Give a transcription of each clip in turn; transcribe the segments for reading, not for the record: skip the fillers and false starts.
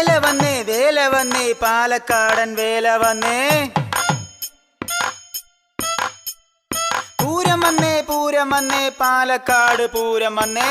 വേല വന്നേ പാലക്കാടൻ വേല വന്നേ. പൂരം വന്നേ പാലക്കാട് പൂരം വന്നേ.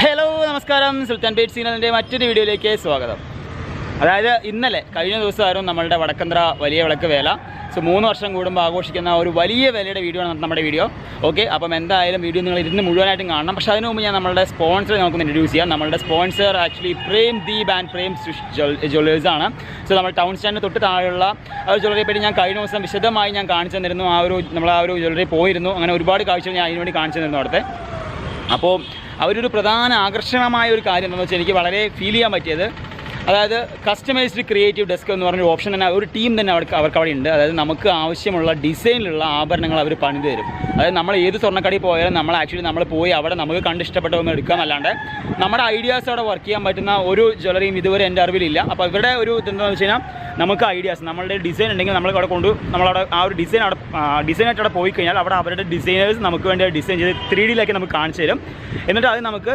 ഹലോ നമസ്കാരം, സുൽത്താൻ പേറ്റ് സീനറിൻ്റെ മറ്റൊരു വീഡിയോയിലേക്ക് സ്വാഗതം. അതായത് ഇന്നലെ കഴിഞ്ഞ ദിവസമായിരുന്നു നമ്മളുടെ വടക്കന്തറ വലിയ വിളക്ക് വേല. 3 വർഷം കൂടുമ്പോൾ ആഘോഷിക്കുന്ന ഒരു വലിയ വേലയുടെ വീഡിയോ ആണ് നമ്മുടെ വീഡിയോ. ഓക്കെ, അപ്പം എന്തായാലും വീഡിയോ നിങ്ങൾ ഇരുന്ന് മുഴുവനായിട്ടും കാണണം. പക്ഷേ അതിന് മുമ്പ് ഞാൻ നമ്മളുടെ സ്പോൺസറെ നമുക്കൊന്ന് ഇൻട്രൊഡ്യൂസ് ചെയ്യാം. നമ്മളുടെ sponsor actually Prem Deep and Prem ജ്വല്ലേഴ്സാണ്. നമ്മൾ ടൗൺ സ്റ്റാൻഡിന് തൊട്ട് താഴെയുള്ള ആ ഒരു ജ്വല്ലറിയെ പറ്റി ഞാൻ കഴിഞ്ഞ ദിവസം വിശദമായി ഞാൻ കാണിച്ചു തന്നിരുന്നു. നമ്മൾ ആ ഒരു ജ്വല്ലറി പോയിരുന്നു. അങ്ങനെ ഒരുപാട് കാഴ്ചകൾ ഞാൻ അതിനുവേണ്ടി കാണിച്ചു തന്നിരുന്നു അവിടുത്തെ. അപ്പോൾ അവരൊരു പ്രധാന ആകർഷണമായ ഒരു കാര്യം എന്താണെന്ന് വെച്ചാൽ എനിക്ക് വളരെ ഫീൽ ചെയ്യാൻ പറ്റിയത്, അതായത് കസ്റ്റമൈസ്ഡ് ക്രിയേറ്റീവ് ഡെസ്ക് എന്ന് പറഞ്ഞൊരു ഓപ്ഷൻ തന്നെ, ഒരു ടീം തന്നെ അവർക്ക് അവിടെ ഉണ്ട്. അതായത് നമുക്ക് ആവശ്യമുള്ള ഡിസൈനിലുള്ള ആഭരണങ്ങൾ അവർ പണിത് തരും. അതായത് നമ്മൾ ഏത് സ്വർണ്ണക്കടയിൽ പോയാലും നമ്മൾ പോയി അവിടെ നമുക്ക് കണ്ടിഷ്ടപ്പെട്ടതൊന്നും എടുക്കാമെന്നല്ലാണ്ട് നമ്മുടെ ഐഡിയാസ് അവിടെ വർക്ക് ചെയ്യാൻ പറ്റുന്ന ഒരു ജ്വല്ലറിയും ഇതുവരെ എൻ്റെ അറിവിലില്ല. അപ്പോൾ ഇവരുടെ ഒരു ഇതെന്താണെന്ന് വെച്ച് കഴിഞ്ഞാൽ, നമുക്ക് ഐഡിയാസ്, നമ്മളുടെ ഡിസൈൻ ഉണ്ടെങ്കിൽ നമ്മൾ അവിടെ നമ്മളവിടെ ആ ഒരു ഡിസൈനായിട്ട് അവിടെ പോയി കഴിഞ്ഞാൽ അവിടെ അവരുടെ ഡിസൈനേഴ്സ് നമുക്ക് വേണ്ടി ഡിസൈൻ ചെയ്ത് 3Dയിലൊക്കെ നമുക്ക് കാണിച്ചു തരും. എന്നിട്ട് അത് നമുക്ക്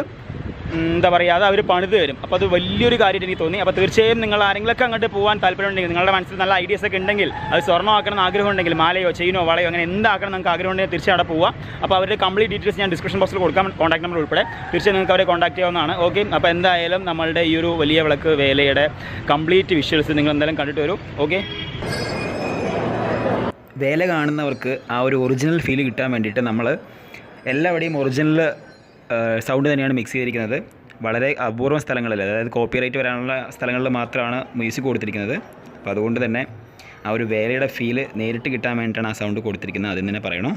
എന്താ പറയുക, അത് അവർ പണിത് തരും. അപ്പോൾ അത് വലിയൊരു കാര്യമായിട്ട് എനിക്ക് തോന്നി. അപ്പോൾ തീർച്ചയായും നിങ്ങൾ ആരെങ്കിലൊക്കെ അങ്ങോട്ട് പോകാൻ താല്പര്യമുണ്ടെങ്കിൽ, നിങ്ങളുടെ മനസ്സിൽ നല്ല ഐഡിയാസ് ഒക്കെ ഉണ്ടെങ്കിൽ, അത് സ്വർണ്ണമാക്കണം ആഗ്രഹം ഉണ്ടെങ്കിൽ, മാലയോ ചെയിനോ വളയോ അങ്ങനെ എന്താക്കണം നിങ്ങൾക്ക് ആഗ്രഹം ഉണ്ടെങ്കിൽ തീർച്ചയായും അവിടെ പോവുക. അപ്പോൾ അവരുടെ കംപ്ലീറ്റ് ഡീറ്റെയിൽസ് ഞാൻ ഡിസ്ക്രിപ്ഷൻ ബോക്സിൽ കൊടുക്കാം, കോൺടാക്ട് നമ്പർ ഉൾപ്പെടെ. തീർച്ചയായും നിങ്ങൾക്ക് അവരെ കോൺടാക്ട് ചെയ്യാവുന്നതാണ്. ഓക്കെ, അപ്പോൾ എന്തായാലും നമ്മളുടെ ഈ ഒരു വലിയ വിളക്ക് വേലയുടെ കംപ്ലീറ്റ് വിഷ്വൽസ് നിങ്ങൾ എന്തായാലും കണ്ടിട്ട് വരും. ഓക്കെ, വേല കാണുന്നവർക്ക് ആ ഒരു ഒറിജിനൽ ഫീൽ കിട്ടാൻ വേണ്ടിയിട്ട് നമ്മൾ എല്ലാവിടെയും ഒറിജിനൽ സൗണ്ട് തന്നെയാണ് മിക്സ് ചെയ്തിരിക്കുന്നത്. വളരെ അപൂർവം സ്ഥലങ്ങളിൽ, അതായത് കോപ്പിറൈറ്റ് വരാനുള്ള സ്ഥലങ്ങളിൽ മാത്രമാണ് മ്യൂസിക് കൊടുത്തിരിക്കുന്നത്. അപ്പോൾ അതുകൊണ്ട് തന്നെ ആ ഒരു വേലയുടെ ഫീല് നേരിട്ട് കിട്ടാൻ വേണ്ടിയിട്ടാണ് ആ സൗണ്ട് കൊടുത്തിരിക്കുന്നത്. അതിന് തന്നെ പറയണം.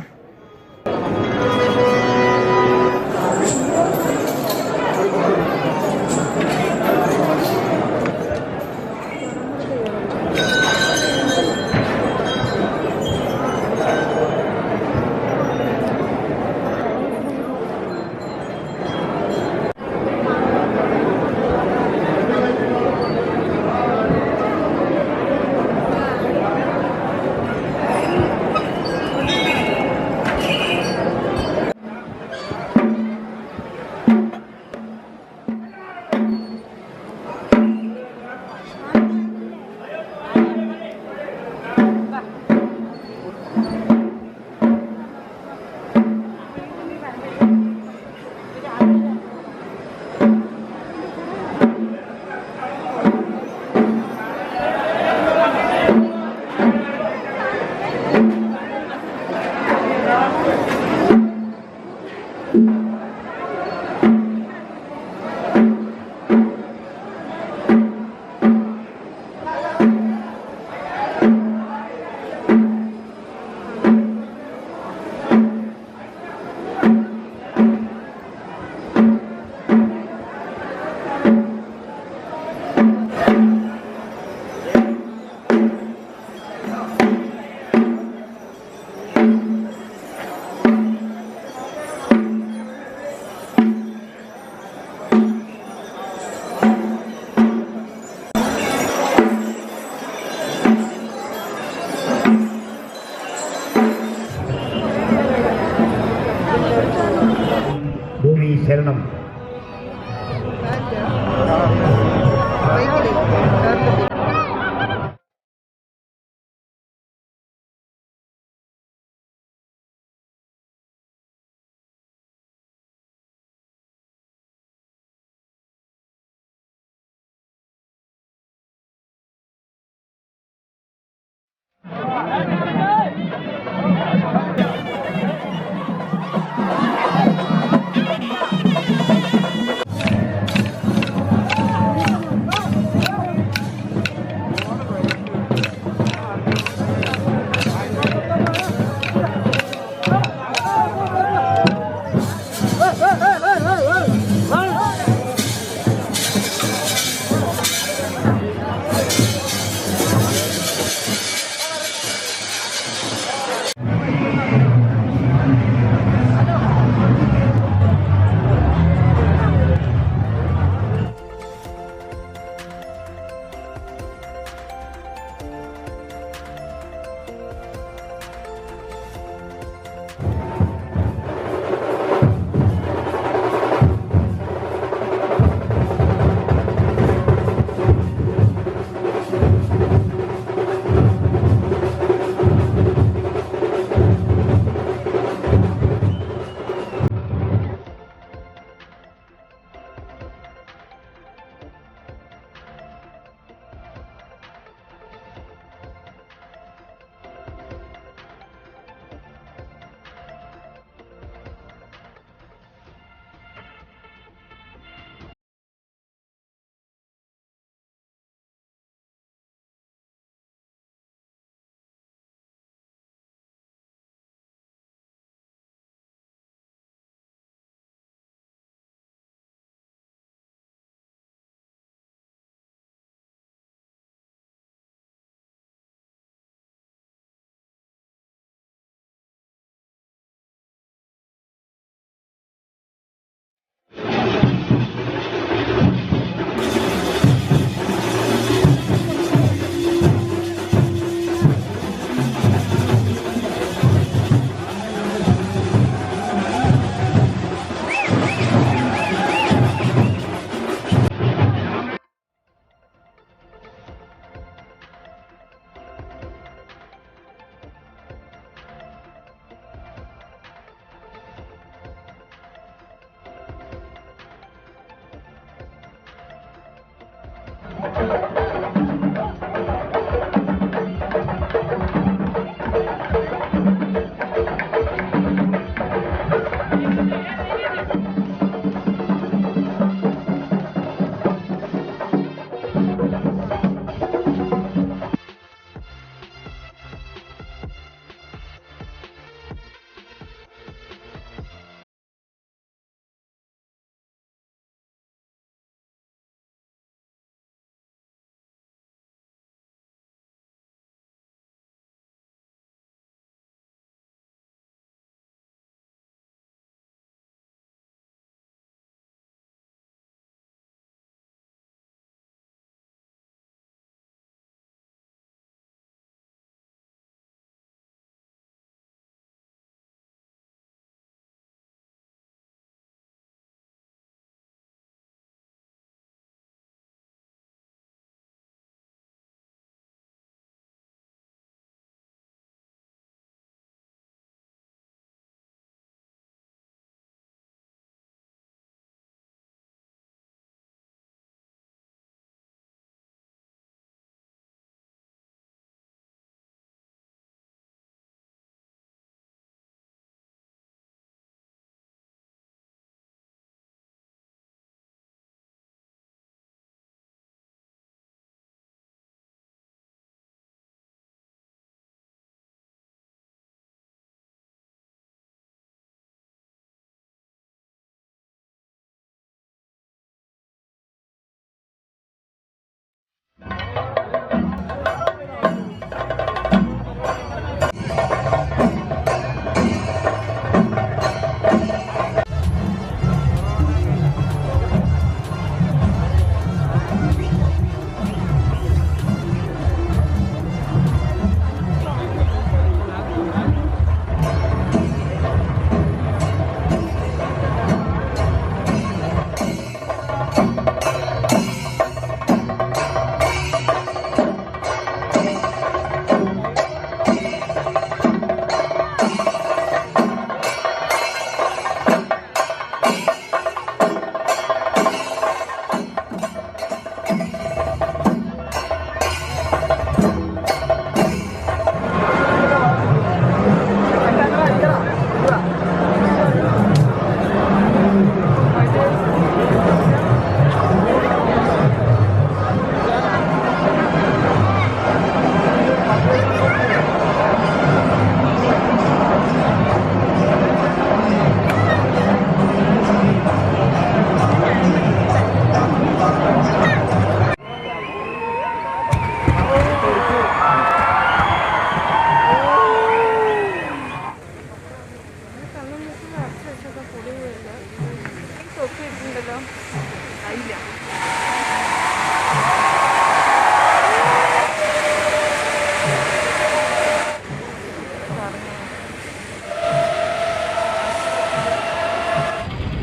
ശരണം.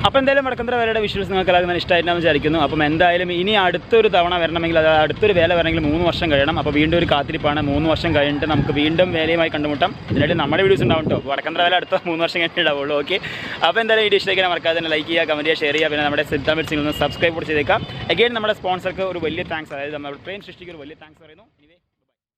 അപ്പോൾ എന്തായാലും വടക്കന്തര വേലയുടെ വിഷ്വൽസ് നിങ്ങൾക്ക് എല്ലാവർക്കും ഇഷ്ടമായിട്ടാണെന്ന് വിചാരിക്കുന്നു. അപ്പം എന്തായാലും ഇനി അടുത്തൊരു തവണ വരണമെങ്കിൽ, അത് അടുത്തൊരു വേല വരണമെങ്കിൽ 3 വർഷം കഴിയണം. അപ്പോൾ വീണ്ടും ഒരു കാത്തിരിപ്പാണ്. 3 വർഷം കഴിഞ്ഞിട്ട് നമുക്ക് വീണ്ടും വേലയുമായി കണ്ടുമുട്ടാം. ഇതിനായിട്ട് നമ്മുടെ വീഡിയോസ് ഉണ്ടാവും കേട്ടോ. വടക്കന്തര വേല അടുത്ത 3 വർഷം കഴിഞ്ഞിട്ട് ഉണ്ടാവുള്ളൂ. ഓക്കെ, അപ്പോൾ എന്തായാലും വീഡിയോ ഇഷ്ടമാക്കാൻ മറക്കാതെ തന്നെ ലൈക്ക് ചെയ്യുക, കമൻറ്റ് ചെയ്യുക, ഷെയർ ചെയ്യുക. പിന്നെ നമ്മുടെ സുൽത്താൻ ബേഡ്സിൽ നിന്ന് സബ്സ്ക്രൈബ് കൂടി ചെയ്തേക്കാം. അഗൈൻ നമ്മുടെ സ്പോൺസർക്ക് ഒരു വലിയ താങ്ക്സ്, അതായത് നമ്മുടെ പ്രേം സൃഷ്ടിക്ക് ഒരു വലിയ താങ്ക്സ് പറയുന്നു.